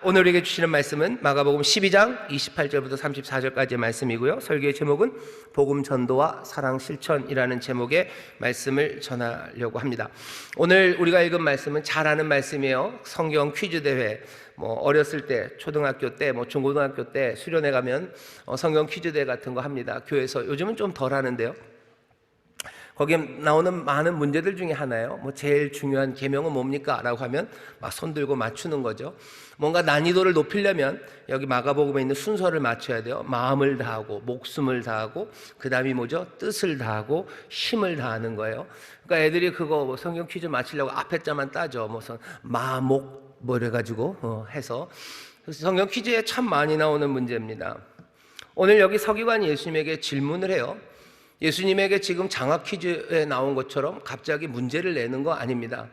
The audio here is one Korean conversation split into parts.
오늘 우리에게 주시는 말씀은 마가복음 12장 28절부터 34절까지의 말씀이고요. 설교의 제목은 복음 전도와 사랑 실천이라는 제목의 말씀을 전하려고 합니다. 오늘 우리가 읽은 말씀은 잘 아는 말씀이에요. 성경 퀴즈 대회, 어렸을 때, 초등학교 때, 중고등학교 때 수련회 가면 성경 퀴즈 대회 같은 거 합니다. 교회에서. 요즘은 좀 덜 하는데요. 거기에 나오는 많은 문제들 중에 하나예요. 제일 중요한 계명은 뭡니까? 라고 하면 막 손 들고 맞추는 거죠. 뭔가 난이도를 높이려면 여기 마가복음에 있는 순서를 맞춰야 돼요. 마음을 다하고 목숨을 다하고 그 다음이 뭐죠? 뜻을 다하고 힘을 다하는 거예요. 그러니까 애들이 그거 성경 퀴즈 맞추려고 앞에 자만 따죠. 무슨 마목 이래가지고 해서 성경 퀴즈에 참 많이 나오는 문제입니다. 오늘 여기 서기관이 예수님에게 질문을 해요. 예수님에게 지금 장학 퀴즈에 나온 것처럼 갑자기 문제를 내는 거 아닙니다.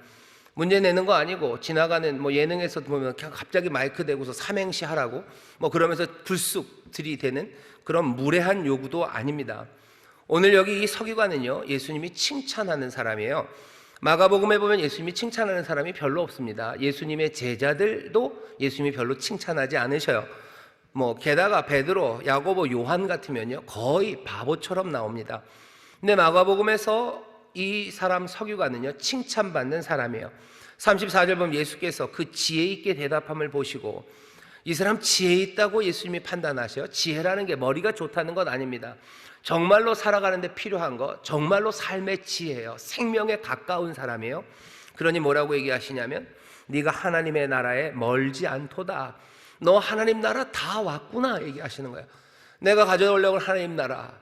문제 내는 거 아니고 지나가는 예능에서 보면 갑자기 마이크 대고서 삼행시 하라고 그러면서 불쑥 들이대는 그런 무례한 요구도 아닙니다. 오늘 여기 이 서기관은요, 예수님이 칭찬하는 사람이에요. 마가복음에 보면 예수님이 칭찬하는 사람이 별로 없습니다. 예수님의 제자들도 예수님이 별로 칭찬하지 않으셔요. 게다가 베드로, 야고보, 요한 같으면요 거의 바보처럼 나옵니다. 근데 마가복음에서 이 사람 서기관은요 칭찬받는 사람이에요. 34절 보면 예수께서 그 지혜 있게 대답함을 보시고, 이 사람 지혜 있다고 예수님이 판단하셔요. 지혜라는 게 머리가 좋다는 건 아닙니다. 정말로 살아가는데 필요한 거, 정말로 삶의 지혜예요. 생명에 가까운 사람이에요. 그러니 뭐라고 얘기하시냐면, 네가 하나님의 나라에 멀지 않도다. 너 하나님 나라 다 왔구나 얘기하시는 거예요. 내가 가져오려고 하나님 나라,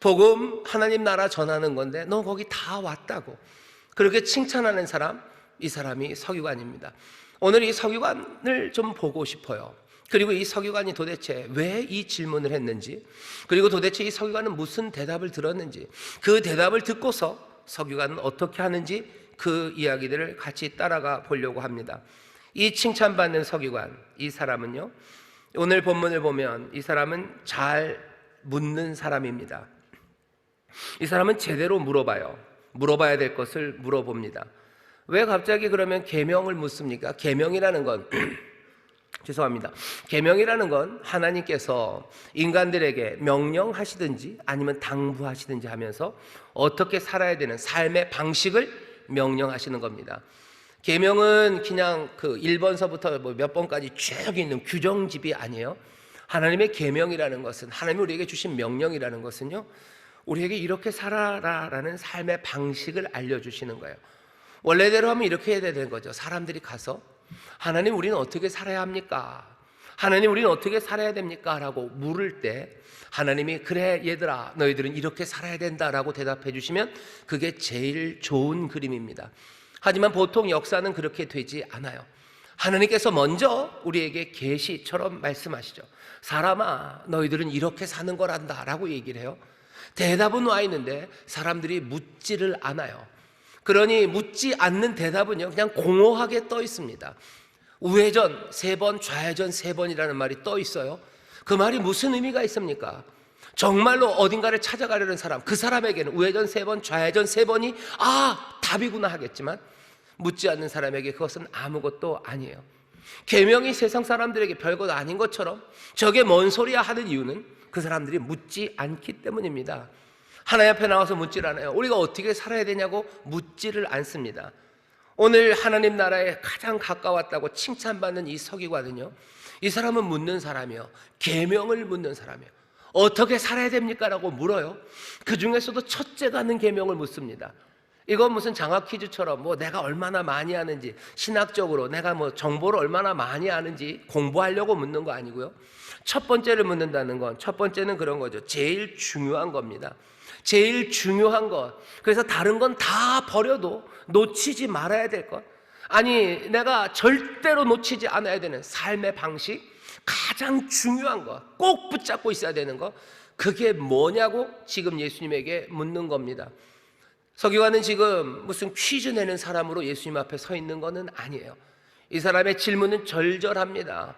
복음 하나님 나라 전하는 건데 너 거기 다 왔다고. 그렇게 칭찬하는 사람, 이 사람이 서기관입니다. 오늘 이 서기관을 좀 보고 싶어요. 그리고 이 서기관이 도대체 왜 이 질문을 했는지, 그리고 도대체 이 서기관은 무슨 대답을 들었는지, 그 대답을 듣고서 서기관은 어떻게 하는지 그 이야기들을 같이 따라가 보려고 합니다. 이 칭찬받는 서기관, 이 사람은요, 오늘 본문을 보면 이 사람은 잘 묻는 사람입니다. 이 사람은 제대로 물어봐요. 물어봐야 될 것을 물어봅니다. 왜 갑자기 그러면 계명을 묻습니까? 계명이라는 건 죄송합니다. 계명이라는 건 하나님께서 인간들에게 명령하시든지 아니면 당부하시든지 하면서 어떻게 살아야 되는 삶의 방식을 명령하시는 겁니다. 계명은 그냥 그 1번서부터 몇 번까지 쭉 있는 규정집이 아니에요. 하나님의 계명이라는 것은, 하나님이 우리에게 주신 명령이라는 것은요, 우리에게 이렇게 살아라라는 삶의 방식을 알려주시는 거예요. 원래대로 하면 이렇게 해야 되는 거죠. 사람들이 가서 하나님 우리는 어떻게 살아야 합니까? 하나님 우리는 어떻게 살아야 됩니까? 라고 물을 때 하나님이 그래 얘들아 너희들은 이렇게 살아야 된다라고 대답해 주시면 그게 제일 좋은 그림입니다. 하지만 보통 역사는 그렇게 되지 않아요. 하나님께서 먼저 우리에게 계시처럼 말씀하시죠. 사람아 너희들은 이렇게 사는 거란다 라고 얘기를 해요. 대답은 와 있는데 사람들이 묻지를 않아요. 그러니 묻지 않는 대답은요 그냥 공허하게 떠 있습니다. 우회전 3번, 좌회전 3번이라는 말이 떠 있어요. 그 말이 무슨 의미가 있습니까? 정말로 어딘가를 찾아가려는 사람, 그 사람에게는 우회전 3번, 좌회전 3번이 답이구나 하겠지만, 묻지 않는 사람에게 그것은 아무것도 아니에요. 계명이 세상 사람들에게 별것 아닌 것처럼 저게 뭔 소리야 하는 이유는 그 사람들이 묻지 않기 때문입니다. 하나님 앞에 나와서 묻질 않아요. 우리가 어떻게 살아야 되냐고 묻지를 않습니다. 오늘 하나님 나라에 가장 가까웠다고 칭찬받는 이 서기관은요, 이 사람은 묻는 사람이요, 계명을 묻는 사람이에요. 어떻게 살아야 됩니까? 라고 물어요. 그 중에서도 첫째가 는 계명을 묻습니다. 이건 무슨 장학 퀴즈처럼 내가 얼마나 많이 아는지, 신학적으로 내가 정보를 얼마나 많이 아는지 공부하려고 묻는 거 아니고요. 첫 번째를 묻는다는 건, 첫 번째는 그런 거죠. 제일 중요한 겁니다. 제일 중요한 것. 그래서 다른 건 다 버려도 놓치지 말아야 될 것, 아니 내가 절대로 놓치지 않아야 되는 삶의 방식, 가장 중요한 것, 꼭 붙잡고 있어야 되는 것, 그게 뭐냐고 지금 예수님에게 묻는 겁니다. 서기관은 지금 무슨 퀴즈 내는 사람으로 예수님 앞에 서 있는 것은 아니에요. 이 사람의 질문은 절절합니다.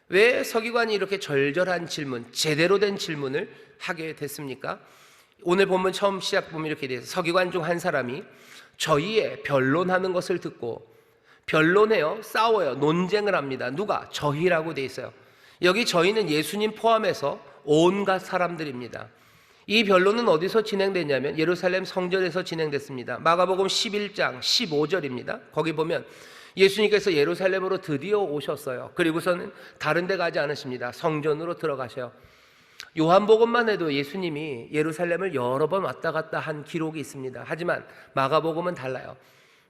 왜 서기관이 이렇게 절절한 질문, 제대로 된 질문을 하게 됐습니까? 오늘 본문 처음 시작 보면 이렇게 돼요. 서기관 중 한 사람이 저희의 변론하는 것을 듣고 변론해요. 싸워요. 논쟁을 합니다. 누가? 저희라고 돼 있어요. 여기 저희는 예수님 포함해서 온갖 사람들입니다. 이 변론은 어디서 진행됐냐면 예루살렘 성전에서 진행됐습니다. 마가복음 11장 15절입니다. 거기 보면 예수님께서 예루살렘으로 드디어 오셨어요. 그리고서는 다른 데 가지 않으십니다. 성전으로 들어가셔요. 요한복음만 해도 예수님이 예루살렘을 여러 번 왔다 갔다 한 기록이 있습니다. 하지만 마가복음은 달라요.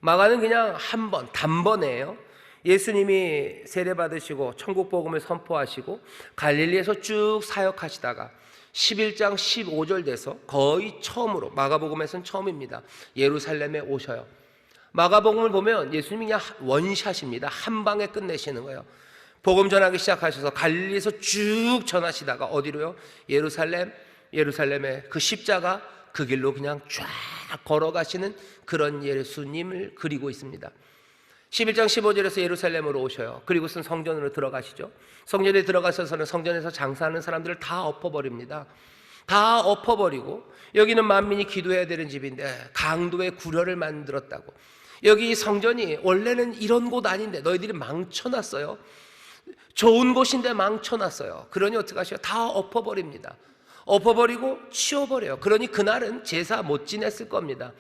마가는 그냥 한 번, 단번에요. 예수님이 세례받으시고 천국복음을 선포하시고 갈릴리에서 쭉 사역하시다가 11장 15절 돼서 거의 처음으로, 마가복음에서는 처음입니다, 예루살렘에 오셔요. 마가복음을 보면 예수님이 그냥 원샷입니다. 한 방에 끝내시는 거예요. 복음 전하기 시작하셔서 갈릴리에서 쭉 전하시다가 어디로요? 예루살렘의 그 십자가 그 길로 그냥 쫙 걸어가시는 그런 예수님을 그리고 있습니다. 11장 15절에서 예루살렘으로 오셔요. 그리고선 성전으로 들어가시죠. 성전에 들어가셔서는 성전에서 장사하는 사람들을 다 엎어버립니다. 다 엎어버리고, 여기는 만민이 기도해야 되는 집인데 강도의 구려를 만들었다고, 여기 성전이 원래는 이런 곳 아닌데 너희들이 망쳐놨어요. 좋은 곳인데 망쳐놨어요. 그러니 어떻게 하셔요? 다 엎어버립니다. 엎어버리고 치워버려요. 그러니 그날은 제사 못 지냈을 겁니다.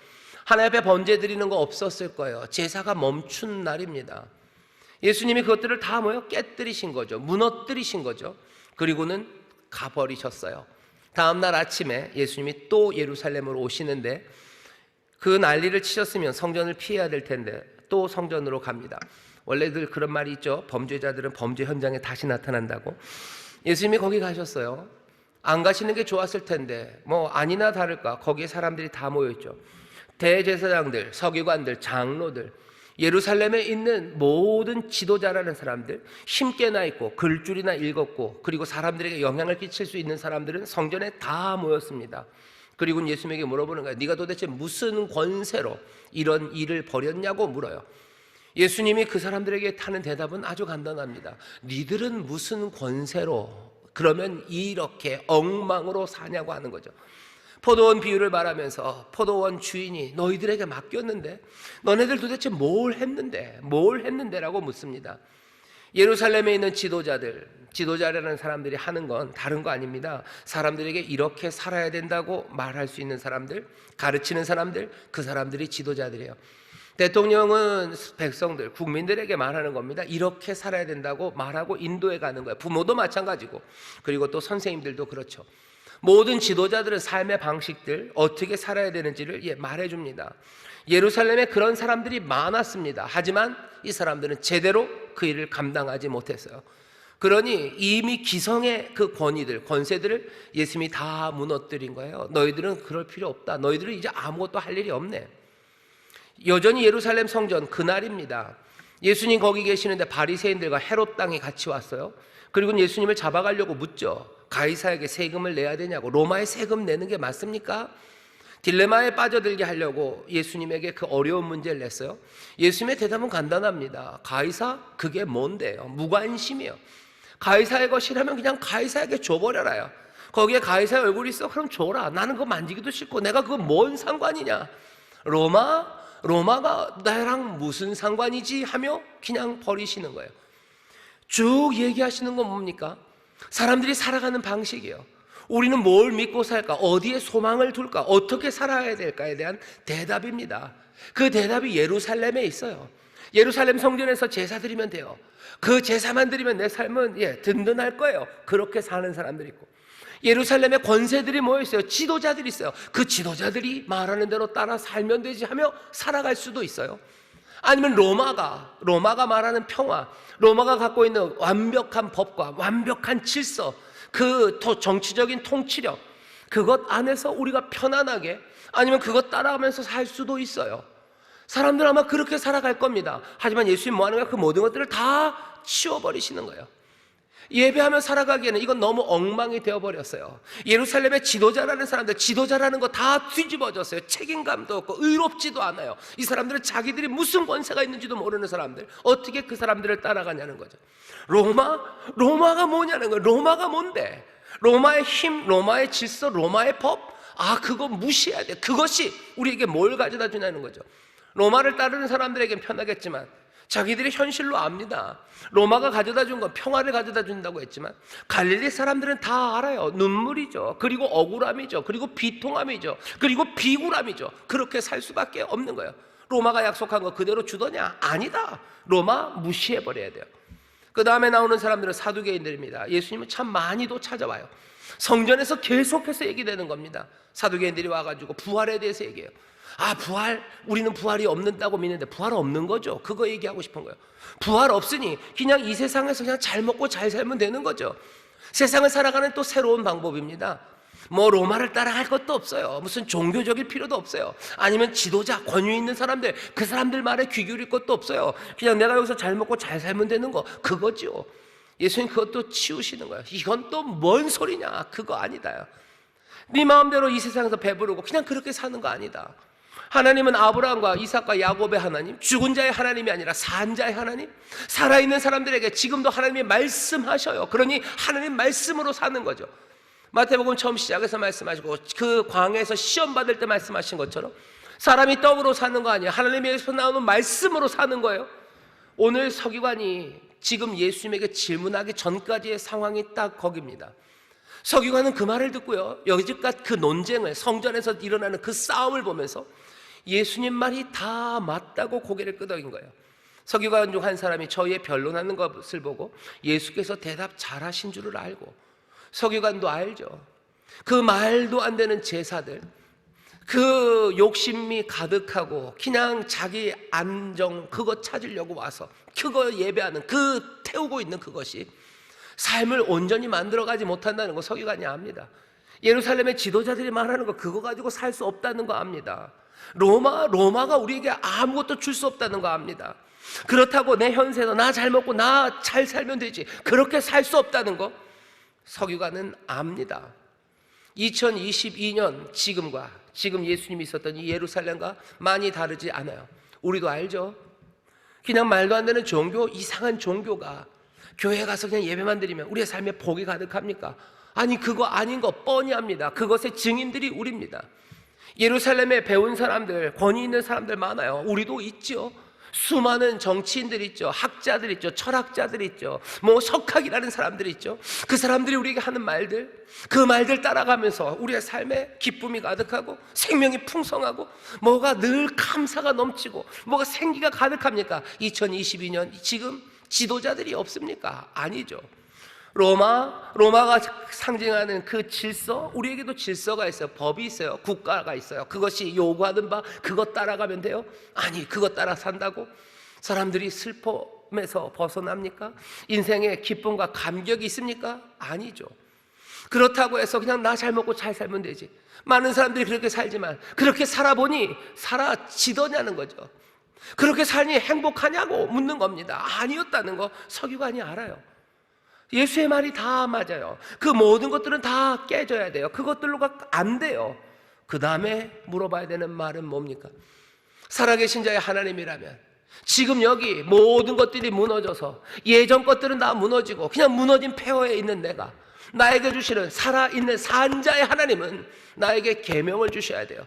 하나님 앞에 번제 드리는 거 없었을 거예요. 제사가 멈춘 날입니다. 예수님이 그것들을 다 깨뜨리신 거죠. 무너뜨리신 거죠. 그리고는 가버리셨어요. 다음 날 아침에 예수님이 또 예루살렘으로 오시는데, 그 난리를 치셨으면 성전을 피해야 될 텐데 또 성전으로 갑니다. 원래들 그런 말이 있죠. 범죄자들은 범죄 현장에 다시 나타난다고. 예수님이 거기 가셨어요. 안 가시는 게 좋았을 텐데 아니나 다를까 거기에 사람들이 다 모여있죠. 대제사장들, 서기관들, 장로들, 예루살렘에 있는 모든 지도자라는 사람들, 힘께나 있고 글줄이나 읽었고 그리고 사람들에게 영향을 끼칠 수 있는 사람들은 성전에 다 모였습니다. 그리고 예수님에게 물어보는 거예요. 네가 도대체 무슨 권세로 이런 일을 벌였냐고 물어요. 예수님이 그 사람들에게 하는 대답은 아주 간단합니다. 니들은 무슨 권세로 그러면 이렇게 엉망으로 사냐고 하는 거죠. 포도원 비유를 말하면서 포도원 주인이 너희들에게 맡겼는데 너네들 도대체 뭘 했는데 라고 묻습니다. 예루살렘에 있는 지도자라는 사람들이 하는 건 다른 거 아닙니다. 사람들에게 이렇게 살아야 된다고 말할 수 있는 사람들, 가르치는 사람들, 그 사람들이 지도자들이에요. 대통령은 백성들, 국민들에게 말하는 겁니다. 이렇게 살아야 된다고 말하고 인도해 가는 거예요. 부모도 마찬가지고, 그리고 또 선생님들도 그렇죠. 모든 지도자들은 삶의 방식들, 어떻게 살아야 되는지를 말해줍니다. 예루살렘에 그런 사람들이 많았습니다. 하지만 이 사람들은 제대로 그 일을 감당하지 못했어요. 그러니 이미 기성의 그 권세들을 예수님이 다 무너뜨린 거예요. 너희들은 그럴 필요 없다. 너희들은 이제 아무것도 할 일이 없네. 여전히 예루살렘 성전 그날입니다. 예수님 거기 계시는데 바리새인들과 헤롯 당이 같이 왔어요. 그리고 예수님을 잡아가려고 묻죠. 가이사에게 세금을 내야 되냐고. 로마에 세금 내는 게 맞습니까? 딜레마에 빠져들게 하려고 예수님에게 그 어려운 문제를 냈어요. 예수님의 대답은 간단합니다. 가이사? 그게 뭔데요? 무관심이에요. 가이사의 것이라면 그냥 가이사에게 줘버려라요. 거기에 가이사의 얼굴이 있어? 그럼 줘라. 나는 그거 만지기도 싫고 내가 그거 뭔 상관이냐. 로마가 나랑 무슨 상관이지 하며 그냥 버리시는 거예요. 쭉 얘기하시는 건 뭡니까? 사람들이 살아가는 방식이에요. 우리는 뭘 믿고 살까? 어디에 소망을 둘까? 어떻게 살아야 될까에 대한 대답입니다. 그 대답이 예루살렘에 있어요. 예루살렘 성전에서 제사 드리면 돼요. 그 제사만 드리면 내 삶은 든든할 거예요. 그렇게 사는 사람들이 있고, 예루살렘에 권세들이 모여있어요. 지도자들이 있어요. 그 지도자들이 말하는 대로 따라 살면 되지 하며 살아갈 수도 있어요. 아니면 로마가 말하는 평화, 로마가 갖고 있는 완벽한 법과 완벽한 질서, 그 정치적인 통치력, 그것 안에서 우리가 편안하게, 아니면 그것 따라가면서 살 수도 있어요. 사람들 아마 그렇게 살아갈 겁니다. 하지만 예수님 뭐 하는 거예요? 그 모든 것들을 다 치워버리시는 거예요. 예배하며 살아가기에는 이건 너무 엉망이 되어버렸어요. 예루살렘의 지도자라는 사람들, 지도자라는 거 다 뒤집어졌어요. 책임감도 없고 의롭지도 않아요. 이 사람들은 자기들이 무슨 권세가 있는지도 모르는 사람들, 어떻게 그 사람들을 따라가냐는 거죠. 로마가 뭐냐는 거예요. 로마가 뭔데? 로마의 힘, 로마의 질서, 로마의 법, 그거 무시해야 돼. 그것이 우리에게 뭘 가져다 주냐는 거죠. 로마를 따르는 사람들에겐 편하겠지만 자기들이 현실로 압니다. 로마가 가져다 준 건 평화를 가져다 준다고 했지만 갈릴리 사람들은 다 알아요. 눈물이죠. 그리고 억울함이죠. 그리고 비통함이죠. 그리고 비굴함이죠. 그렇게 살 수밖에 없는 거예요. 로마가 약속한 거 그대로 주더냐? 아니다. 로마 무시해버려야 돼요. 그 다음에 나오는 사람들은 사두개인들입니다. 예수님은 참 많이도 찾아와요. 성전에서 계속해서 얘기되는 겁니다. 사두개인들이 와가지고 부활에 대해서 얘기해요. 부활, 우리는 부활이 없는다고 믿는데 부활 없는 거죠. 그거 얘기하고 싶은 거예요. 부활 없으니 그냥 이 세상에서 그냥 잘 먹고 잘 살면 되는 거죠. 세상을 살아가는 또 새로운 방법입니다. 뭐 로마를 따라갈 것도 없어요. 무슨 종교적일 필요도 없어요. 아니면 지도자, 권위 있는 사람들, 그 사람들 말에 귀 기울일 것도 없어요. 그냥 내가 여기서 잘 먹고 잘 살면 되는 거, 그거죠. 예수님 그것도 치우시는 거예요. 이건 또 뭔 소리냐? 그거 아니다. 네 마음대로 이 세상에서 배부르고 그냥 그렇게 사는 거 아니다. 하나님은 아브라함과 이삭과 야곱의 하나님, 죽은 자의 하나님이 아니라 산 자의 하나님, 살아있는 사람들에게 지금도 하나님이 말씀하셔요. 그러니 하나님 말씀으로 사는 거죠. 마태복음 처음 시작해서 말씀하시고 그 광야에서 시험 받을 때 말씀하신 것처럼 사람이 떡으로 사는 거 아니에요. 하나님에게서 나오는 말씀으로 사는 거예요. 오늘 서기관이 지금 예수님에게 질문하기 전까지의 상황이 딱 거기입니다. 서기관은 그 말을 듣고요, 여기까지 그 논쟁을, 성전에서 일어나는 그 싸움을 보면서 예수님 말이 다 맞다고 고개를 끄덕인 거예요. 서기관 중 한 사람이 저희의 변론하는 것을 보고 예수께서 대답 잘하신 줄을 알고, 서기관도 알죠. 그 말도 안 되는 제사들, 그 욕심이 가득하고 그냥 자기 안정 그거 찾으려고 와서 그거 예배하는, 그 태우고 있는 그것이 삶을 온전히 만들어가지 못한다는 거 서기관이 압니다. 예루살렘의 지도자들이 말하는 거 그거 가지고 살 수 없다는 거 압니다. 로마가 우리에게 아무것도 줄 수 없다는 거 압니다. 그렇다고 내 현세에서 나 잘 먹고 나 잘 살면 되지, 그렇게 살 수 없다는 거 서기관은 압니다. 2022년 지금 예수님이 있었던 이 예루살렘과 많이 다르지 않아요. 우리도 알죠. 그냥 말도 안 되는 종교, 이상한 종교가 교회 가서 그냥 예배만 드리면 우리의 삶에 복이 가득합니까? 아니, 그거 아닌 거 뻔히 합니다. 그것의 증인들이 우리입니다. 예루살렘에 배운 사람들, 권위 있는 사람들 많아요. 우리도 있죠. 수많은 정치인들 있죠. 학자들 있죠. 철학자들 있죠. 뭐 석학이라는 사람들 있죠. 그 사람들이 우리에게 하는 말들, 그 말들 따라가면서 우리의 삶에 기쁨이 가득하고 생명이 풍성하고 뭐가 늘 감사가 넘치고 뭐가 생기가 가득합니까? 2022년 지금 지도자들이 없습니까? 아니죠. 로마가 상징하는 그 질서, 우리에게도 질서가 있어요. 법이 있어요. 국가가 있어요. 그것이 요구하는 바 그것 따라가면 돼요? 아니, 그것 따라 산다고 사람들이 슬픔에서 벗어납니까? 인생에 기쁨과 감격이 있습니까? 아니죠. 그렇다고 해서 그냥 나 잘 먹고 잘 살면 되지, 많은 사람들이 그렇게 살지만 그렇게 살아보니 살아지더냐는 거죠. 그렇게 살니 행복하냐고 묻는 겁니다. 아니었다는 거 서기관이 알아요. 예수의 말이 다 맞아요. 그 모든 것들은 다 깨져야 돼요. 그것들로가 안 돼요. 그 다음에 물어봐야 되는 말은 뭡니까? 살아계신 자의 하나님이라면 지금 여기 모든 것들이 무너져서 예전 것들은 다 무너지고 그냥 무너진 폐허에 있는 내가, 나에게 주시는 살아있는 산자의 하나님은 나에게 계명을 주셔야 돼요.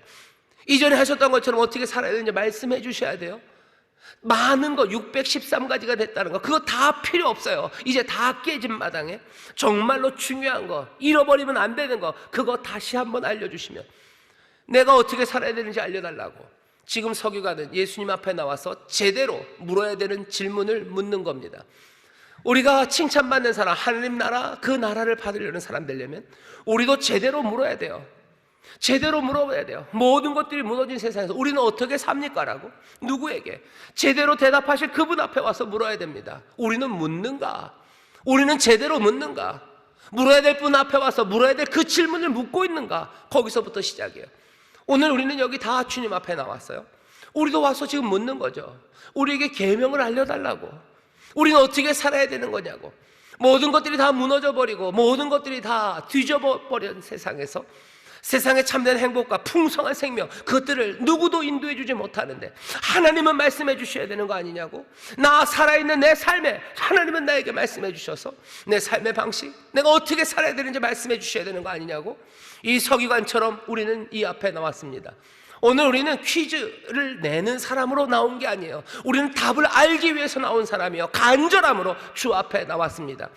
이전에 하셨던 것처럼 어떻게 살아야 되는지 말씀해 주셔야 돼요. 많은 거 613가지가 됐다는 거, 그거 다 필요 없어요. 이제 다 깨진 마당에 정말로 중요한 거, 잃어버리면 안 되는 거, 그거 다시 한번 알려주시면 내가 어떻게 살아야 되는지 알려달라고 지금 서기관은 예수님 앞에 나와서 제대로 물어야 되는 질문을 묻는 겁니다. 우리가 칭찬받는 사람, 하나님 나라, 그 나라를 받으려는 사람 되려면 우리도 제대로 물어야 돼요. 제대로 물어봐야 돼요. 모든 것들이 무너진 세상에서 우리는 어떻게 삽니까? 라고 누구에게? 제대로 대답하실 그분 앞에 와서 물어야 됩니다. 우리는 묻는가? 우리는 제대로 묻는가? 물어야 될 분 앞에 와서 물어야 될 그 질문을 묻고 있는가? 거기서부터 시작이에요. 오늘 우리는 여기 다 주님 앞에 나왔어요. 우리도 와서 지금 묻는 거죠. 우리에게 계명을 알려달라고. 우리는 어떻게 살아야 되는 거냐고. 모든 것들이 다 무너져 버리고 모든 것들이 다 뒤져버린 세상에서 세상의 참된 행복과 풍성한 생명, 그것들을 누구도 인도해 주지 못하는데 하나님은 말씀해 주셔야 되는 거 아니냐고. 나 살아있는 내 삶에 하나님은 나에게 말씀해 주셔서 내 삶의 방식, 내가 어떻게 살아야 되는지 말씀해 주셔야 되는 거 아니냐고. 이 서기관처럼 우리는 이 앞에 나왔습니다. 오늘 우리는 퀴즈를 내는 사람으로 나온 게 아니에요. 우리는 답을 알기 위해서 나온 사람이요, 간절함으로 주 앞에 나왔습니다.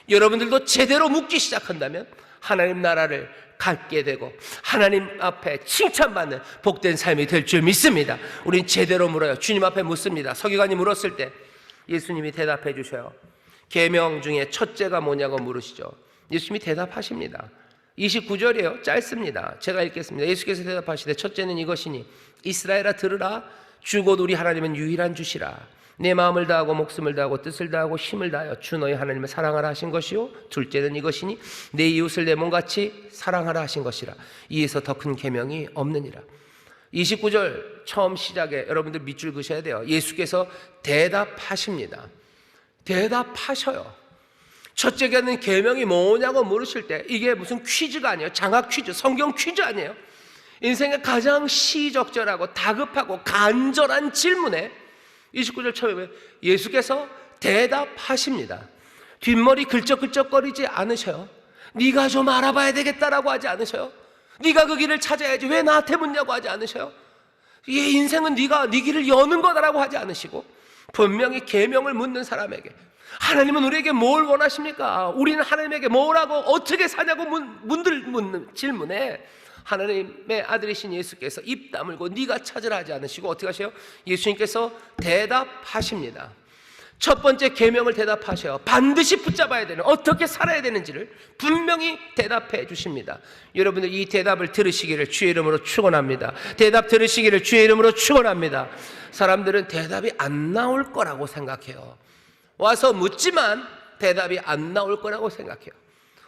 여러분들도 제대로 묻기 시작한다면 하나님 나라를 갖게 되고 하나님 앞에 칭찬받는 복된 삶이 될 줄 믿습니다. 우린 제대로 물어요. 주님 앞에 묻습니다. 서기관이 물었을 때 예수님이 대답해 주셔요. 계명 중에 첫째가 뭐냐고 물으시죠. 예수님이 대답하십니다. 29절이에요. 짧습니다. 제가 읽겠습니다. 예수께서 대답하시되 첫째는 이것이니 이스라엘아 들으라. 주 곧 우리 하나님은 유일한 주시라. 내 마음을 다하고 목숨을 다하고 뜻을 다하고 힘을 다하여 주 너희 하나님을 사랑하라 하신 것이요, 둘째는 이것이니 내 이웃을 내 몸같이 사랑하라 하신 것이라. 이에서 더 큰 계명이 없느니라. 29절 처음 시작에 여러분들 밑줄 그셔야 돼요. 예수께서 대답하십니다. 대답하셔요. 첫째는 계명이 뭐냐고 물으실 때 이게 무슨 퀴즈가 아니에요. 장학 퀴즈, 성경 퀴즈 아니에요. 인생의 가장 시적절하고 다급하고 간절한 질문에 29절 처음에 예수께서 대답하십니다. 뒷머리 긁적긁적거리지 않으셔요. 네가 좀 알아봐야 되겠다라고 하지 않으셔요. 네가 그 길을 찾아야지 왜 나한테 묻냐고 하지 않으셔요. 이 인생은 네가 네 길을 여는 거다라고 하지 않으시고 분명히 계명을 묻는 사람에게 하나님은 우리에게 뭘 원하십니까? 우리는 하나님에게 뭐라고 어떻게 사냐고 묻는 질문에 하나님의 아들이신 예수께서 입 다물고 네가 찾으라 하지 않으시고 어떻게 하세요? 예수님께서 대답하십니다. 첫 번째 계명을 대답하셔요. 반드시 붙잡아야 되는, 어떻게 살아야 되는지를 분명히 대답해 주십니다. 여러분들 이 대답을 들으시기를 주의 이름으로 축원합니다. 대답 들으시기를 주의 이름으로 축원합니다. 사람들은 대답이 안 나올 거라고 생각해요. 와서 묻지만 대답이 안 나올 거라고 생각해요.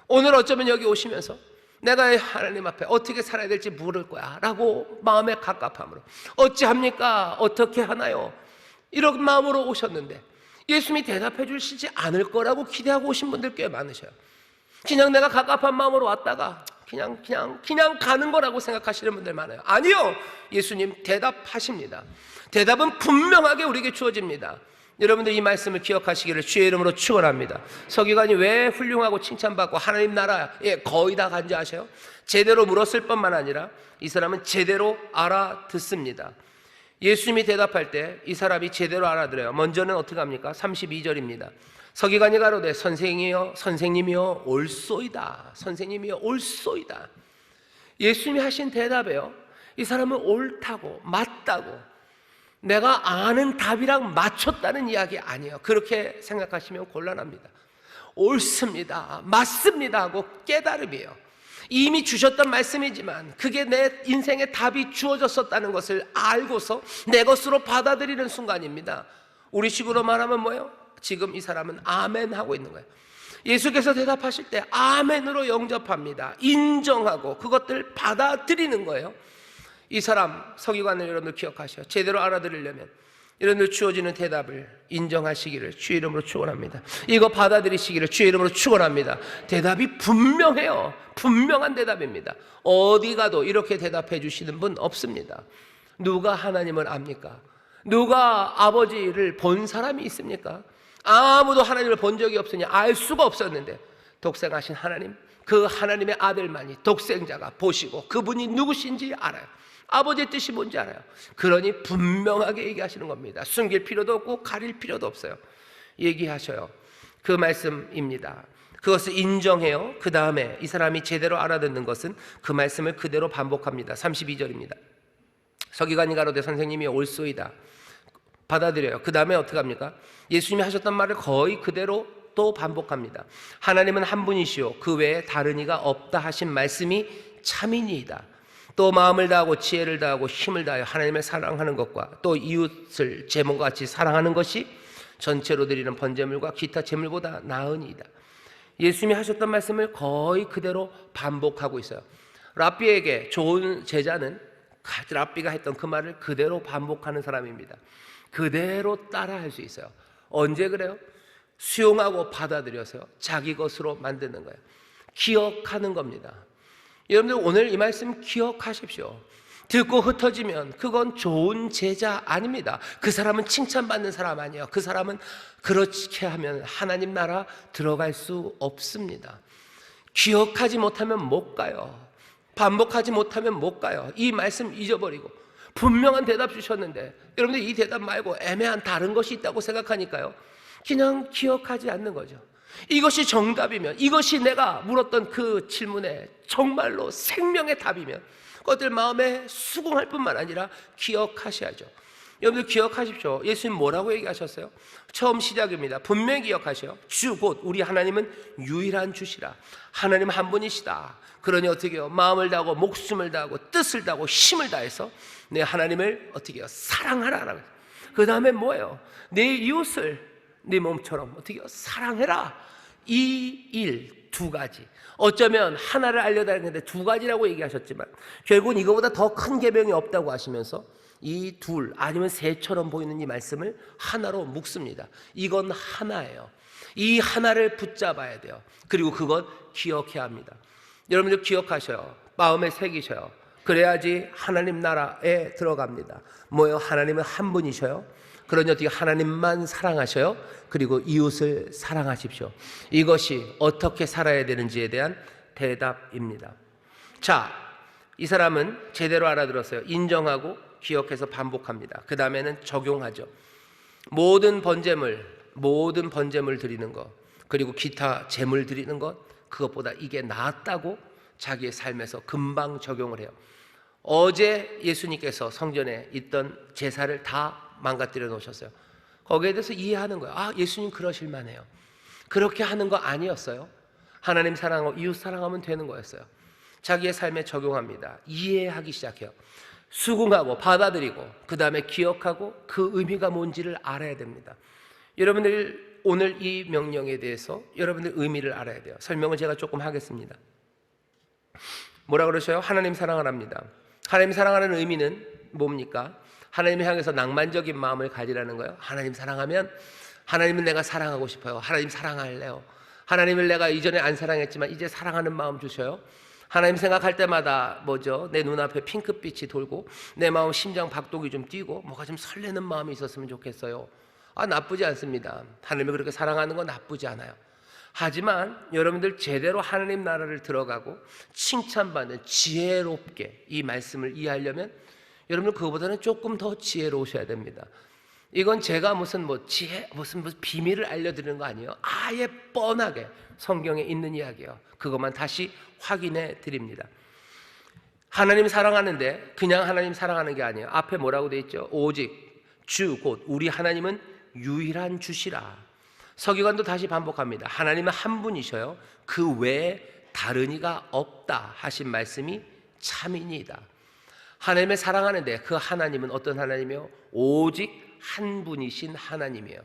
오늘 어쩌면 여기 오시면서 내가 하나님 앞에 어떻게 살아야 될지 물을 거야 라고 마음의 갑갑함으로 어찌합니까? 어떻게 하나요? 이런 마음으로 오셨는데 예수님이 대답해 주시지 않을 거라고 기대하고 오신 분들 꽤 많으셔요. 그냥 내가 갑갑한 마음으로 왔다가 그냥 가는 거라고 생각하시는 분들 많아요. 아니요, 예수님 대답하십니다. 대답은 분명하게 우리에게 주어집니다. 여러분들 이 말씀을 기억하시기를 주의 이름으로 축원합니다. 서기관이 왜 훌륭하고 칭찬받고 하나님 나라에 거의 다 간 줄 아세요? 제대로 물었을 뿐만 아니라 이 사람은 제대로 알아듣습니다. 예수님이 대답할 때 이 사람이 제대로 알아들어요. 먼저는 어떻게 합니까? 32절입니다. 서기관이 가로되 선생님이여 옳소이다. 선생님이여 옳소이다. 예수님이 하신 대답에요, 이 사람은 옳다고 맞다고 내가 아는 답이랑 맞췄다는 이야기 아니에요. 그렇게 생각하시면 곤란합니다. 옳습니다, 맞습니다 하고 깨달음이에요. 이미 주셨던 말씀이지만 그게 내 인생의 답이 주어졌었다는 것을 알고서 내 것으로 받아들이는 순간입니다. 우리식으로 말하면 뭐예요? 지금 이 사람은 아멘 하고 있는 거예요. 예수께서 대답하실 때 아멘으로 영접합니다. 인정하고 그것들 받아들이는 거예요. 이 사람 서기관을 여러분들 기억하셔. 제대로 알아들으려면 여러분들 주어지는 대답을 인정하시기를 주의 이름으로 축원합니다. 이거 받아들이시기를 주의 이름으로 축원합니다. 대답이 분명해요. 분명한 대답입니다. 어디 가도 이렇게 대답해 주시는 분 없습니다. 누가 하나님을 압니까? 누가 아버지를 본 사람이 있습니까? 아무도 하나님을 본 적이 없으니 알 수가 없었는데 독생하신 하나님, 그 하나님의 아들만이 독생자가 보시고 그분이 누구신지 알아요. 아버지의 뜻이 뭔지 알아요. 그러니 분명하게 얘기하시는 겁니다. 숨길 필요도 없고 가릴 필요도 없어요. 얘기하셔요. 그 말씀입니다. 그것을 인정해요. 그 다음에 이 사람이 제대로 알아듣는 것은 그 말씀을 그대로 반복합니다. 32절입니다. 서기관이 가로되 선생님이 옳소이다. 받아들여요. 그 다음에 어떻게 합니까? 예수님이 하셨던 말을 거의 그대로 또 반복합니다. 하나님은 한 분이시오 그 외에 다른 이가 없다 하신 말씀이 참이니이다. 또 마음을 다하고 지혜를 다하고 힘을 다하여 하나님을 사랑하는 것과 또 이웃을 제 몸과 같이 사랑하는 것이 전체로 드리는 번제물과 기타 제물보다 나으니이다. 예수님이 하셨던 말씀을 거의 그대로 반복하고 있어요. 랍비에게 좋은 제자는 랍비가 했던 그 말을 그대로 반복하는 사람입니다. 그대로 따라할 수 있어요. 언제 그래요? 수용하고 받아들여서요, 자기 것으로 만드는 거예요. 기억하는 겁니다. 여러분들 오늘 이 말씀 기억하십시오. 듣고 흩어지면 그건 좋은 제자 아닙니다. 그 사람은 칭찬받는 사람 아니에요. 그 사람은 그렇게 하면 하나님 나라 들어갈 수 없습니다. 기억하지 못하면 못 가요. 반복하지 못하면 못 가요. 이 말씀 잊어버리고 분명한 대답 주셨는데 여러분들 이 대답 말고 애매한 다른 것이 있다고 생각하니까요, 그냥 기억하지 않는 거죠. 이것이 정답이면, 이것이 내가 물었던 그 질문에 정말로 생명의 답이면 그것들 마음에 수긍할 뿐만 아니라 기억하셔야죠. 여러분들 기억하십시오. 예수님 뭐라고 얘기하셨어요? 처음 시작입니다. 분명히 기억하셔요. 주 곧 우리 하나님은 유일한 주시라. 하나님 한 분이시다. 그러니 어떻게 해요? 마음을 다하고 목숨을 다하고 뜻을 다하고 힘을 다해서 내 하나님을 어떻게 해요? 사랑하라. 그 다음에 뭐예요? 내 이웃을 네 몸처럼 어떻게 해요? 사랑해라. 이 일 두 가지. 어쩌면 하나를 알려달라는데 두 가지라고 얘기하셨지만 결국은 이거보다 더 큰 계명이 없다고 하시면서 이 둘 아니면 세처럼 보이는 이 말씀을 하나로 묶습니다. 이건 하나예요. 이 하나를 붙잡아야 돼요. 그리고 그건 기억해야 합니다. 여러분들 기억하셔요. 마음에 새기셔요. 그래야지 하나님 나라에 들어갑니다. 뭐요? 하나님은 한 분이셔요. 그러니 어떻게 하나님만 사랑하셔요? 그리고 이웃을 사랑하십시오. 이것이 어떻게 살아야 되는지에 대한 대답입니다. 자, 이 사람은 제대로 알아들었어요. 인정하고 기억해서 반복합니다. 그 다음에는 적용하죠. 모든 번제물 드리는 것, 그리고 기타 제물 드리는 것, 그것보다 이게 낫다고 자기의 삶에서 금방 적용을 해요. 어제 예수님께서 성전에 있던 제사를 다 망가뜨려 놓으셨어요. 거기에 대해서 이해하는 거예요. 아, 예수님 그러실 만해요. 그렇게 하는 거 아니었어요. 하나님 사랑하고 이웃 사랑하면 되는 거였어요. 자기의 삶에 적용합니다. 이해하기 시작해요. 수긍하고 받아들이고 그 다음에 기억하고 그 의미가 뭔지를 알아야 됩니다. 여러분들 오늘 이 명령에 대해서 여러분들 의미를 알아야 돼요. 설명을 제가 조금 하겠습니다. 뭐라 그러셔요? 하나님 사랑하랍니다. 하나님 사랑하는 의미는 뭡니까? 하나님을 향해서 낭만적인 마음을 가지라는 거예요. 하나님 사랑하면 하나님은 내가 사랑하고 싶어요. 하나님 사랑할래요. 하나님을 내가 이전에 안 사랑했지만 이제 사랑하는 마음 주셔요. 하나님 생각할 때마다 뭐죠? 내 눈앞에 핑크빛이 돌고 내 마음 심장 박동이 좀 뛰고 뭐가 좀 설레는 마음이 있었으면 좋겠어요. 아, 나쁘지 않습니다. 하나님을 그렇게 사랑하는 건 나쁘지 않아요. 하지만 여러분들 제대로 하나님 나라를 들어가고 칭찬받는 지혜롭게 이 말씀을 이해하려면 여러분들 그거보다는 조금 더 지혜로우셔야 됩니다. 이건 제가 무슨 비밀을 알려드리는 거 아니에요. 아예 뻔하게 성경에 있는 이야기예요. 그것만 다시 확인해 드립니다. 하나님 사랑하는데 그냥 하나님 사랑하는 게 아니에요. 앞에 뭐라고 돼 있죠? 오직 주 곧 우리 하나님은 유일한 주시라. 서기관도 다시 반복합니다. 하나님은 한 분이셔요. 그 외에 다른 이가 없다 하신 말씀이 참이니이다. 하나님을 사랑하는데 그 하나님은 어떤 하나님이요? 오직 한 분이신 하나님이에요.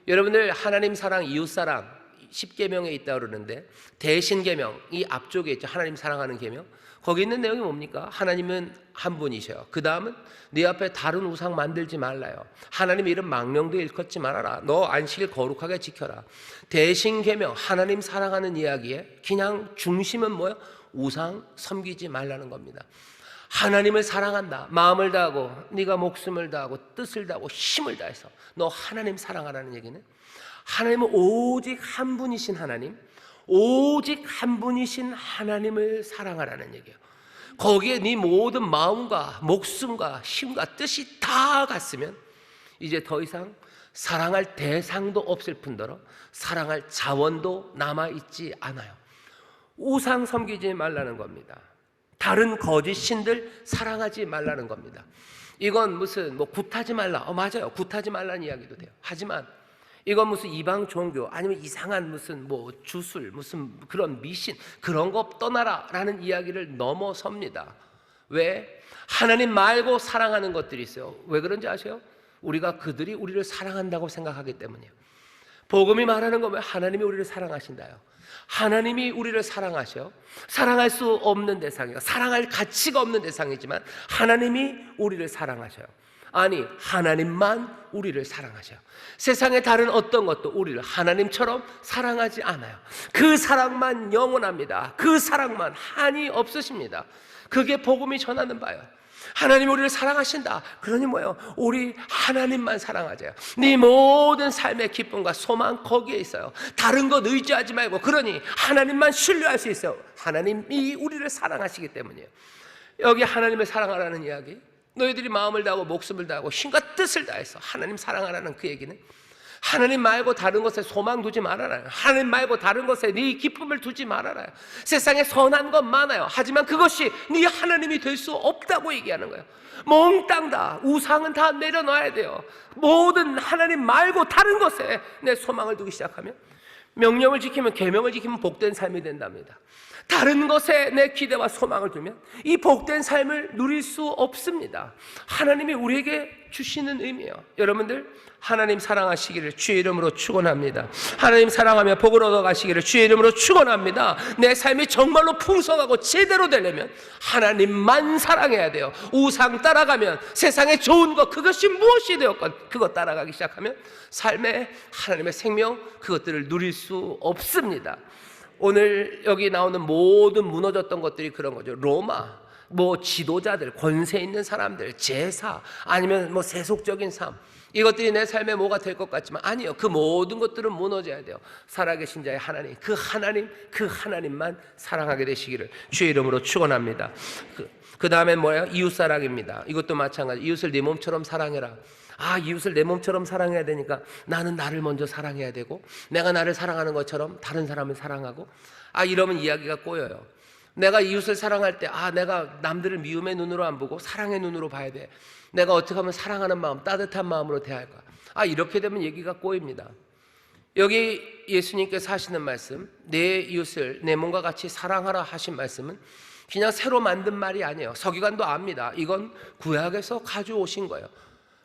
여러분들 하나님 사랑, 이웃 사랑 10계명에 있다고 그러는데 대신계명 이 앞쪽에 있죠. 하나님 사랑하는 계명. 거기 있는 내용이 뭡니까? 하나님은 한 분이셔요. 그 다음은 네 앞에 다른 우상 만들지 말라요. 하나님의 이름 망령도 일컫지 말아라. 너 안식일 거룩하게 지켜라. 대신계명 하나님 사랑하는 이야기에 그냥 중심은 뭐예요? 우상 섬기지 말라는 겁니다. 하나님을 사랑한다. 마음을 다하고 네가 목숨을 다하고 뜻을 다하고 힘을 다해서 너 하나님 사랑하라는 얘기는 하나님은 오직 한 분이신 하나님, 오직 한 분이신 하나님을 사랑하라는 얘기예요. 거기에 네 모든 마음과 목숨과 힘과 뜻이 다 갔으면 이제 더 이상 사랑할 대상도 없을 뿐더러 사랑할 자원도 남아있지 않아요. 우상 섬기지 말라는 겁니다. 다른 거짓 신들 사랑하지 말라는 겁니다. 이건 무슨 굿하지 말라. 맞아요. 굿하지 말라는 이야기도 돼요. 하지만 이건 무슨 이방 종교 아니면 이상한 무슨 주술 무슨 그런 미신 그런 거 떠나라라는 이야기를 넘어섭니다. 왜? 하나님 말고 사랑하는 것들이 있어요. 왜 그런지 아세요? 우리가 그들이 우리를 사랑한다고 생각하기 때문이에요. 복음이 말하는 건 왜? 하나님이 우리를 사랑하신다요. 하나님이 우리를 사랑하셔. 사랑할 수 없는 대상이에요. 사랑할 가치가 없는 대상이지만 하나님이 우리를 사랑하셔요. 아니, 하나님만 우리를 사랑하셔요. 세상의 다른 어떤 것도 우리를 하나님처럼 사랑하지 않아요. 그 사랑만 영원합니다. 그 사랑만 한이 없으십니다. 그게 복음이 전하는 바예요. 하나님 우리를 사랑하신다. 그러니 뭐예요? 우리 하나님만 사랑하세요. 네 모든 삶의 기쁨과 소망 거기에 있어요. 다른 것 의지하지 말고 그러니 하나님만 신뢰할 수 있어요. 하나님이 우리를 사랑하시기 때문이에요. 여기 하나님을 사랑하라는 이야기, 너희들이 마음을 다하고 목숨을 다하고 힘과 뜻을 다해서 하나님 사랑하라는 그 얘기는 하나님 말고 다른 것에 소망 두지 말아라. 하나님 말고 다른 것에 네 기쁨을 두지 말아라. 세상에 선한 것 많아요. 하지만 그것이 네 하나님이 될 수 없다고 얘기하는 거예요. 몽땅 다 우상은 다 내려놔야 돼요. 모든 하나님 말고 다른 것에 내 소망을 두기 시작하면, 명령을 지키면, 계명을 지키면 복된 삶이 된답니다. 다른 것에 내 기대와 소망을 두면 이 복된 삶을 누릴 수 없습니다. 하나님이 우리에게 주시는 의미예요. 여러분들 하나님 사랑하시기를 주의 이름으로 축원합니다. 하나님 사랑하며 복을 얻어가시기를 주의 이름으로 축원합니다. 내 삶이 정말로 풍성하고 제대로 되려면 하나님만 사랑해야 돼요. 우상 따라가면 세상에 좋은 것, 그것이 무엇이 되었건 그것 따라가기 시작하면 삶에 하나님의 생명, 그것들을 누릴 수 없습니다. 오늘 여기 나오는 모든 무너졌던 것들이 그런 거죠. 로마, 지도자들, 권세 있는 사람들, 제사, 아니면 세속적인 삶, 이것들이 내 삶에 뭐가 될 것 같지만 아니요, 그 모든 것들은 무너져야 돼요. 살아계신 자의 하나님, 그 하나님만 사랑하게 되시기를 주의 이름으로 축원합니다. 그 다음에 뭐예요? 이웃사랑입니다. 이것도 마찬가지. 이웃을 네 몸처럼 사랑해라. 이웃을 내 몸처럼 사랑해야 되니까 나는 나를 먼저 사랑해야 되고, 내가 나를 사랑하는 것처럼 다른 사람을 사랑하고, 이러면 이야기가 꼬여요. 내가 이웃을 사랑할 때 내가 남들을 미움의 눈으로 안 보고 사랑의 눈으로 봐야 돼. 내가 어떻게 하면 사랑하는 마음, 따뜻한 마음으로 대할까? 이렇게 되면 얘기가 꼬입니다. 여기 예수님께서 하시는 말씀, 내 이웃을 내 몸과 같이 사랑하라 하신 말씀은 그냥 새로 만든 말이 아니에요. 서기관도 압니다. 이건 구약에서 가져오신 거예요.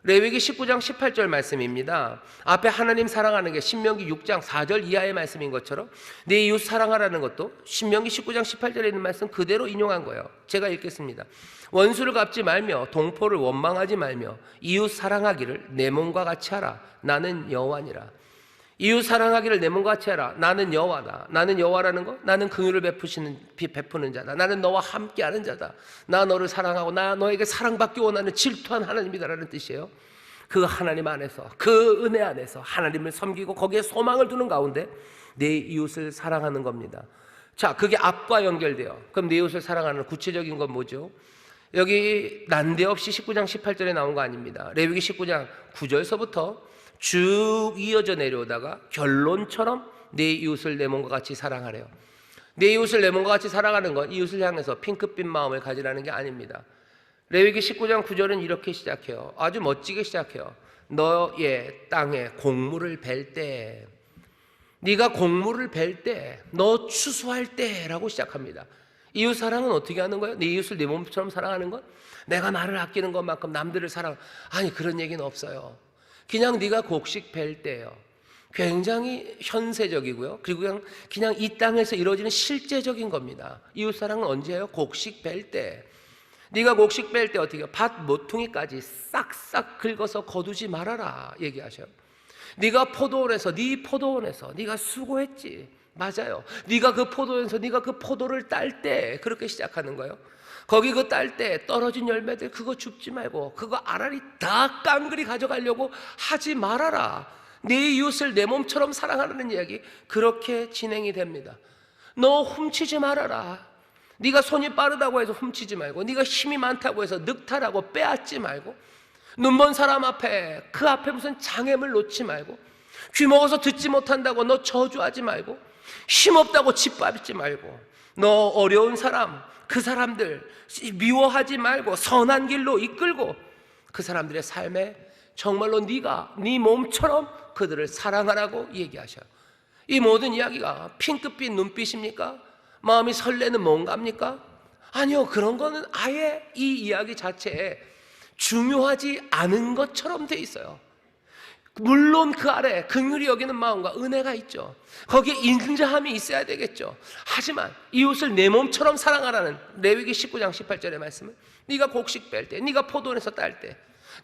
레위기 19장 18절 말씀입니다. 앞에 하나님 사랑하는 게 신명기 6장 4절 이하의 말씀인 것처럼 내 이웃 사랑하라는 것도 신명기 19장 18절에 있는 말씀 그대로 인용한 거예요. 제가 읽겠습니다. 원수를 갚지 말며 동포를 원망하지 말며 이웃 사랑하기를 내 몸과 같이 하라. 나는 여호와니라. 이웃 사랑하기를 내 몸과 같이 하라. 나는 여호와다. 나는 여호와라는 거, 나는 긍휼을 베푸는 자다. 나는 너와 함께하는 자다. 나 너를 사랑하고 나 너에게 사랑받기 원하는 질투한 하나님이다라는 뜻이에요. 그 하나님 안에서, 그 은혜 안에서 하나님을 섬기고 거기에 소망을 두는 가운데 내 이웃을 사랑하는 겁니다. 자, 그게 앞과 연결돼요. 그럼 내 이웃을 사랑하는 구체적인 건 뭐죠? 여기 난데없이 19장 18절에 나온 거 아닙니다. 레위기 19장 9절서부터 쭉 이어져 내려오다가 결론처럼 내 이웃을 내 몸과 같이 사랑하래요. 내 이웃을 내 몸과 같이 사랑하는 건 이웃을 향해서 핑크빛 마음을 가지라는 게 아닙니다. 레위기 19장 9절은 이렇게 시작해요. 아주 멋지게 시작해요. 너의 땅에 곡물을 벨 때, 네가 곡물을 벨 때, 너 추수할 때라고 시작합니다. 이웃 사랑은 어떻게 하는 거예요? 내 이웃을 내 몸처럼 사랑하는 건 내가 나를 아끼는 것만큼 남들을 그런 얘기는 없어요. 그냥 네가 곡식 벨 때예요. 굉장히 현세적이고요. 그리고 그냥 이 땅에서 이루어지는 실제적인 겁니다. 이웃사랑은 언제예요? 곡식 벨 때. 네가 곡식 벨 때 어떻게 해요? 밭 모퉁이까지 싹싹 긁어서 거두지 말아라 얘기하셔요. 네가 포도원에서, 네 포도원에서 네가 수고했지. 맞아요. 네가 그 포도원에서 네가 그 포도를 딸 때, 그렇게 시작하는 거예요. 거기 그 딸 때 떨어진 열매들 그거 줍지 말고 그거 알알이 다 깡그리 가져가려고 하지 말아라. 내 이웃을 내 몸처럼 사랑하라는 이야기, 그렇게 진행이 됩니다. 너 훔치지 말아라. 네가 손이 빠르다고 해서 훔치지 말고, 네가 힘이 많다고 해서 늑탈하고 빼앗지 말고, 눈먼 사람 앞에, 그 앞에 무슨 장애물 놓지 말고, 귀 먹어서 듣지 못한다고 너 저주하지 말고, 힘없다고 짓밟지 말고, 너 어려운 사람, 그 사람들 미워하지 말고 선한 길로 이끌고 그 사람들의 삶에 정말로 네가 네 몸처럼 그들을 사랑하라고 얘기하셔요. 이 모든 이야기가 핑크빛 눈빛입니까? 마음이 설레는 뭔가입니까? 아니요, 그런 거는 아예 이 이야기 자체에 중요하지 않은 것처럼 돼 있어요. 물론 그 아래 긍휼히 여기는 마음과 은혜가 있죠. 거기에 인자함이 있어야 되겠죠. 하지만 이웃을 내 몸처럼 사랑하라는 레위기 19장 18절의 말씀은 네가 곡식 뺄 때, 네가 포도원에서 딸 때,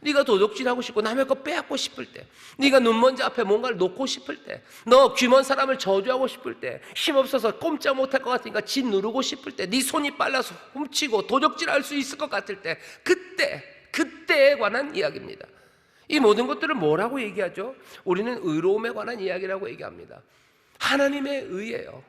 네가 도둑질하고 싶고 남의 거 빼앗고 싶을 때, 네가 눈먼지 앞에 뭔가를 놓고 싶을 때, 너 귀먼 사람을 저주하고 싶을 때, 힘없어서 꼼짝 못할 것 같으니까 짓 누르고 싶을 때, 네 손이 빨라서 훔치고 도적질할 수 있을 것 같을 때, 그때에 관한 이야기입니다. 이 모든 것들을 뭐라고 얘기하죠? 우리는 의로움에 관한 이야기라고 얘기합니다. 하나님의 의예요.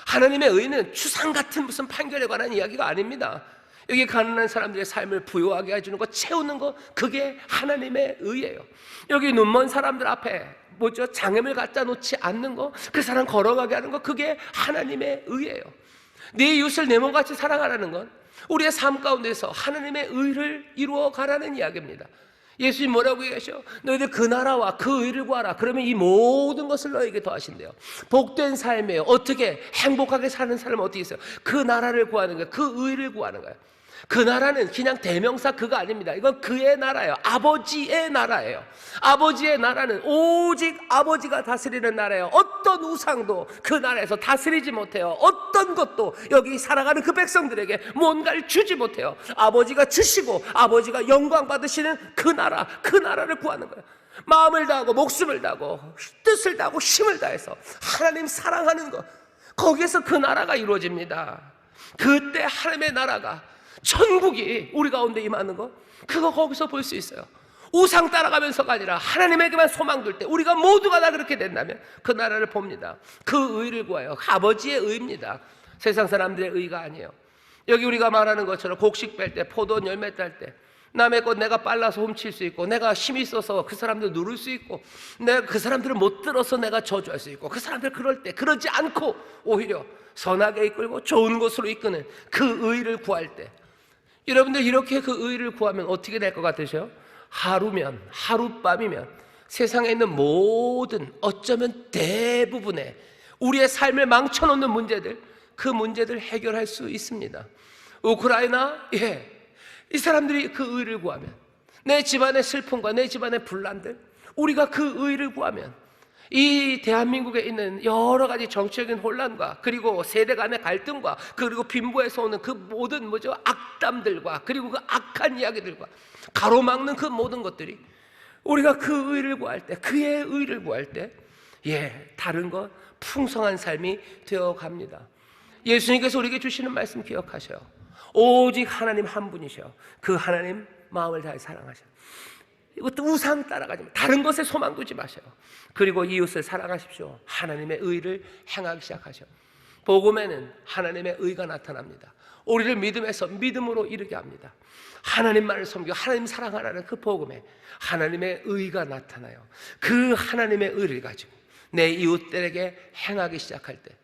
하나님의 의는 추상 같은 무슨 판결에 관한 이야기가 아닙니다. 여기 가난한 사람들의 삶을 부유하게 해주는 것, 채우는 것, 그게 하나님의 의예요. 여기 눈먼 사람들 앞에 장애물 갖다 놓지 않는 거, 그 사람 걸어가게 하는 거, 그게 하나님의 의예요. 네 이웃을 내 몸같이 사랑하라는 건 우리의 삶 가운데서 하나님의 의를 이루어 가라는 이야기입니다. 예수님 뭐라고 얘기하셔? 너희들 그 나라와 그 의를 구하라. 그러면 이 모든 것을 너에게 더하신대요. 복된 삶이에요. 어떻게 행복하게 사는 사람은 어떻게 있어요? 그 나라를 구하는 거예요. 그 의를 구하는 거예요. 그 나라는 그냥 대명사 그거 아닙니다. 이건 그의 나라예요. 아버지의 나라예요. 아버지의 나라는 오직 아버지가 다스리는 나라예요. 어떤 우상도 그 나라에서 다스리지 못해요. 어떤 것도 여기 살아가는 그 백성들에게 뭔가를 주지 못해요. 아버지가 주시고 아버지가 영광 받으시는 그 나라, 그 나라를 구하는 거예요. 마음을 다하고 목숨을 다하고 뜻을 다하고 힘을 다해서 하나님 사랑하는 것, 거기에서 그 나라가 이루어집니다. 그때 하나님의 나라가, 천국이 우리 가운데 임하는 거, 그거 거기서 볼 수 있어요. 우상 따라가면서가 아니라 하나님에게만 소망 둘 때 우리가 모두가 다 그렇게 된다면 그 나라를 봅니다. 그 의를 구해요. 아버지의 의입니다. 세상 사람들의 의가 아니에요. 여기 우리가 말하는 것처럼 곡식 뺄 때, 포도 열매 딸 때 남의 것 내가 빨라서 훔칠 수 있고, 내가 힘이 있어서 그 사람들 누를 수 있고, 내가 그 사람들을 못 들어서 내가 저주할 수 있고, 그 사람들 그럴 때 그러지 않고 오히려 선하게 이끌고 좋은 곳으로 이끄는 그 의를 구할 때, 여러분들 이렇게 그 의를 구하면 어떻게 될 것 같으세요? 하루면, 하룻밤이면 세상에 있는 모든, 어쩌면 대부분의 우리의 삶을 망쳐놓는 문제들, 그 문제들 해결할 수 있습니다. 우크라이나, 이 사람들이 그 의를 구하면, 내 집안의 슬픔과 내 집안의 분란들, 우리가 그 의를 구하면 이 대한민국에 있는 여러 가지 정치적인 혼란과 그리고 세대 간의 갈등과 그리고 빈부에서 오는 그 모든 악담들과 그리고 그 악한 이야기들과 가로막는 그 모든 것들이, 우리가 그 의를 구할 때, 그의 의를 구할 때, 다른 것 풍성한 삶이 되어 갑니다. 예수님께서 우리에게 주시는 말씀 기억하셔요. 오직 하나님 한 분이셔. 그 하나님 마음을 다해 사랑하셔. 이것도 우상 따라가지 마. 다른 것에 소망 두지 마세요. 그리고 이웃을 사랑하십시오. 하나님의 의를 행하기 시작하셔. 복음에는 하나님의 의가 나타납니다. 우리를 믿음에서 믿음으로 이르게 합니다. 하나님만을 섬기고 하나님 사랑하라는 그 복음에 하나님의 의가 나타나요. 그 하나님의 의를 가지고 내 이웃들에게 행하기 시작할 때,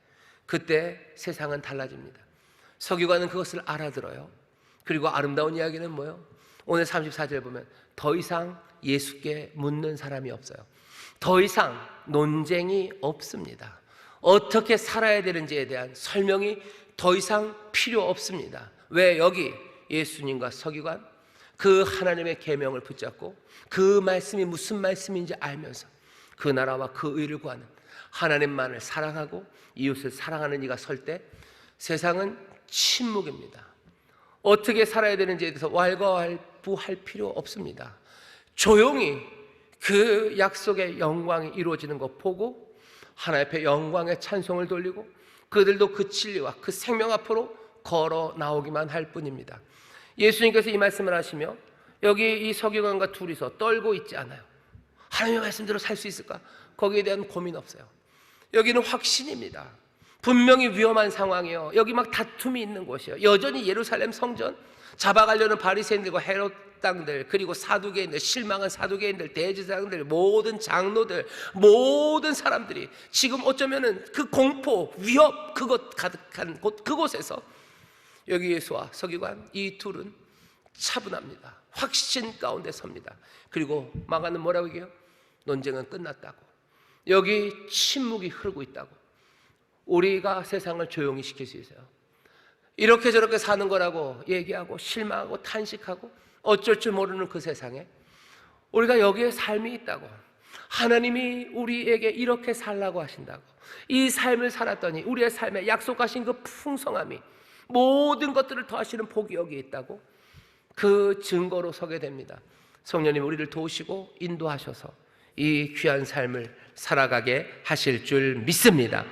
그때 세상은 달라집니다. 서기관은 그것을 알아들어요. 그리고 아름다운 이야기는 뭐예요? 오늘 34절 보면 더 이상 예수께 묻는 사람이 없어요. 더 이상 논쟁이 없습니다. 어떻게 살아야 되는지에 대한 설명이 더 이상 필요 없습니다. 왜? 여기 예수님과 서기관, 그 하나님의 계명을 붙잡고 그 말씀이 무슨 말씀인지 알면서 그 나라와 그 의를 구하는, 하나님만을 사랑하고 이웃을 사랑하는 이가 설 때 세상은 침묵입니다. 어떻게 살아야 되는지에 대해서 왈가왈부할 필요 없습니다. 조용히 그 약속의 영광이 이루어지는 것 보고 하나님 앞에 영광의 찬송을 돌리고 그들도 그 진리와 그 생명 앞으로 걸어 나오기만 할 뿐입니다. 예수님께서 이 말씀을 하시며 여기 이 서기관과 둘이서 떨고 있지 않아요. 하나님의 말씀대로 살 수 있을까? 거기에 대한 고민 없어요. 여기는 확신입니다. 분명히 위험한 상황이에요. 여기 막 다툼이 있는 곳이에요. 여전히 예루살렘 성전 잡아가려는 바리새인들과 헤롯 당들, 그리고 사두개인들, 실망한 사두개인들, 대제사장들, 모든 장로들, 모든 사람들이 지금 어쩌면은 그 공포, 위협, 그것 가득한 곳, 그곳에서 여기 예수와 서기관 이 둘은 차분합니다. 확신 가운데 섭니다. 그리고 마가는 뭐라고 얘기해요? 논쟁은 끝났다고. 여기 침묵이 흐르고 있다고. 우리가 세상을 조용히 시킬 수 있어요. 이렇게 저렇게 사는 거라고 얘기하고 실망하고 탄식하고 어쩔 줄 모르는 그 세상에 우리가 여기에 삶이 있다고, 하나님이 우리에게 이렇게 살라고 하신다고, 이 삶을 살았더니 우리의 삶에 약속하신 그 풍성함이 모든 것들을 더하시는 복이 여기에 있다고, 그 증거로 서게 됩니다. 성령님 우리를 도우시고 인도하셔서 이 귀한 삶을 살아가게 하실 줄 믿습니다.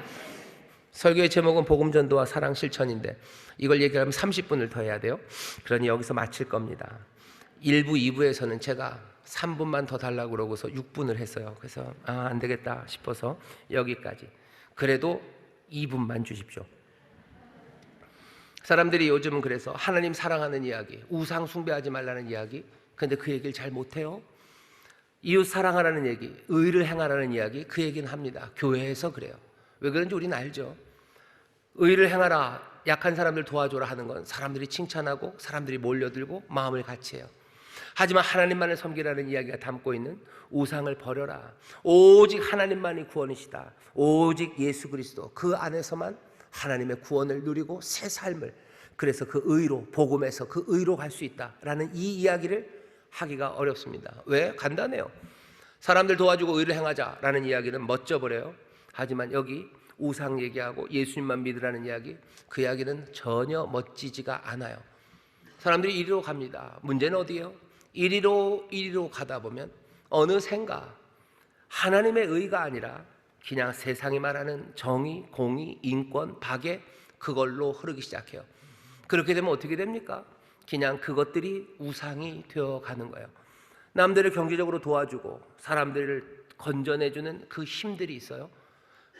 설교의 제목은 복음 전도와 사랑 실천인데 이걸 얘기하면 30분을 더 해야 돼요. 그러니 여기서 마칠 겁니다. 1부, 2부에서는 제가 3분만 더 달라고 그러고서 6분을 했어요. 그래서 안 되겠다 싶어서 여기까지. 그래도 2분만 주십시오. 사람들이 요즘은 그래서 하나님 사랑하는 이야기, 우상 숭배하지 말라는 이야기, 근데 그 얘기를 잘 못해요. 이웃 사랑하라는 얘기, 의를 행하라는 이야기, 그 얘기는 합니다. 교회에서 그래요. 왜 그런지 우리는 알죠. 의를 행하라, 약한 사람들 도와줘라 하는 건 사람들이 칭찬하고 사람들이 몰려들고 마음을 같이 해요. 하지만 하나님만을 섬기라는 이야기가 담고 있는 우상을 버려라, 오직 하나님만이 구원이시다, 오직 예수 그리스도 그 안에서만 하나님의 구원을 누리고 새 삶을, 그래서 그 의로, 복음에서 그 의로 갈 수 있다라는 이 이야기를 하기가 어렵습니다. 왜? 간단해요. 사람들 도와주고 의를 행하자라는 이야기는 멋져버려요. 하지만 여기 우상 얘기하고 예수님만 믿으라는 이야기, 그 이야기는 전혀 멋지지가 않아요. 사람들이 이리로 갑니다. 문제는 어디예요? 이리로 가다 보면 어느샌가 하나님의 의가 아니라 그냥 세상이 말하는 정의, 공의, 인권, 박애, 그걸로 흐르기 시작해요. 그렇게 되면 어떻게 됩니까? 그냥 그것들이 우상이 되어가는 거예요. 남들을 경제적으로 도와주고 사람들을 건져내주는 그 힘들이 있어요.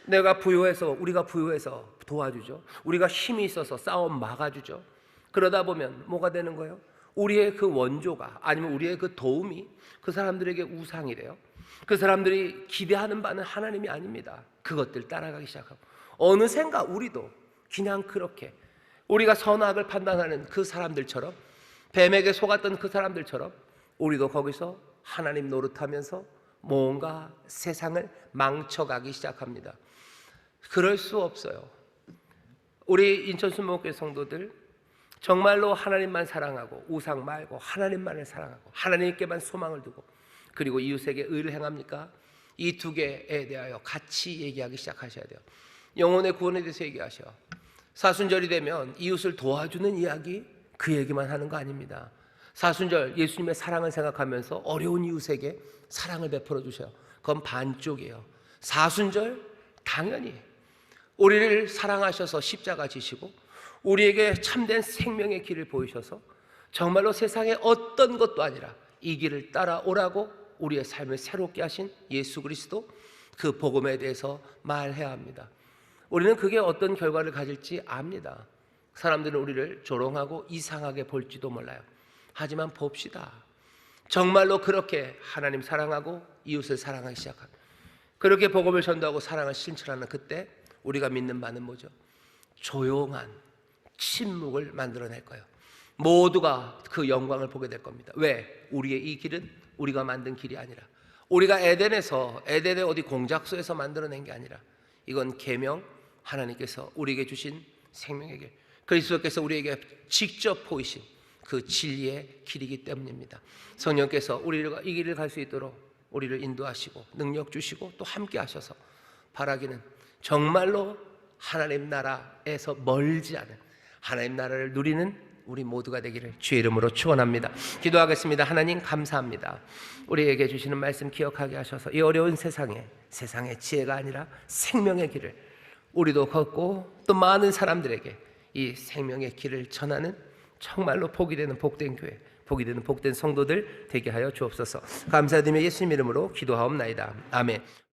우리가 부유해서 도와주죠. 우리가 힘이 있어서 싸움 막아주죠. 그러다 보면 뭐가 되는 거예요? 우리의 그 원조가, 아니면 우리의 그 도움이 그 사람들에게 우상이래요. 그 사람들이 기대하는 바는 하나님이 아닙니다. 그것들 따라가기 시작하고 어느샌가 우리도 그냥 그렇게 우리가 선악을 판단하는 그 사람들처럼, 뱀에게 속았던 그 사람들처럼 우리도 거기서 하나님 노릇하면서 뭔가 세상을 망쳐가기 시작합니다. 그럴 수 없어요. 우리 인천순복음교회 성도들 정말로 하나님만 사랑하고 우상 말고 하나님만을 사랑하고 하나님께만 소망을 두고 그리고 이웃에게 의를 행합니까? 이 두 개에 대하여 같이 얘기하기 시작하셔야 돼요. 영혼의 구원에 대해서 얘기하셔. 사순절이 되면 이웃을 도와주는 이야기, 그 얘기만 하는 거 아닙니다. 사순절 예수님의 사랑을 생각하면서 어려운 이웃에게 사랑을 베풀어 주셔요. 그건 반쪽이에요. 사순절 당연히 우리를 사랑하셔서 십자가 지시고 우리에게 참된 생명의 길을 보이셔서 정말로 세상에 어떤 것도 아니라 이 길을 따라오라고 우리의 삶을 새롭게 하신 예수 그리스도, 그 복음에 대해서 말해야 합니다. 우리는 그게 어떤 결과를 가질지 압니다. 사람들은 우리를 조롱하고 이상하게 볼지도 몰라요. 하지만 봅시다. 정말로 그렇게 하나님 사랑하고 이웃을 사랑하기 시작합니다. 그렇게 복음을 전도하고 사랑을 실천하는 그때 우리가 믿는 바는 뭐죠? 조용한 침묵을 만들어낼 거예요. 모두가 그 영광을 보게 될 겁니다. 왜? 우리의 이 길은 우리가 만든 길이 아니라, 우리가 에덴의 어디 공작소에서 만들어낸 게 아니라, 이건 계명, 하나님께서 우리에게 주신 생명의 길, 그리스도께서 우리에게 직접 보이신 그 진리의 길이기 때문입니다. 성령께서 우리가 이 길을 갈 수 있도록 우리를 인도하시고 능력 주시고 또 함께 하셔서 바라기는 정말로 하나님 나라에서 멀지 않은 하나님 나라를 누리는 우리 모두가 되기를 주의 이름으로 축원합니다. 기도하겠습니다. 하나님 감사합니다. 우리에게 주시는 말씀 기억하게 하셔서 이 어려운 세상의 지혜가 아니라 생명의 길을 우리도 걷고 또 많은 사람들에게 이 생명의 길을 전하는 정말로 복이 되는 복된 교회, 복이 되는 복된 성도들 되게 하여 주옵소서. 감사드리며 예수님 이름으로 기도하옵나이다. 아멘.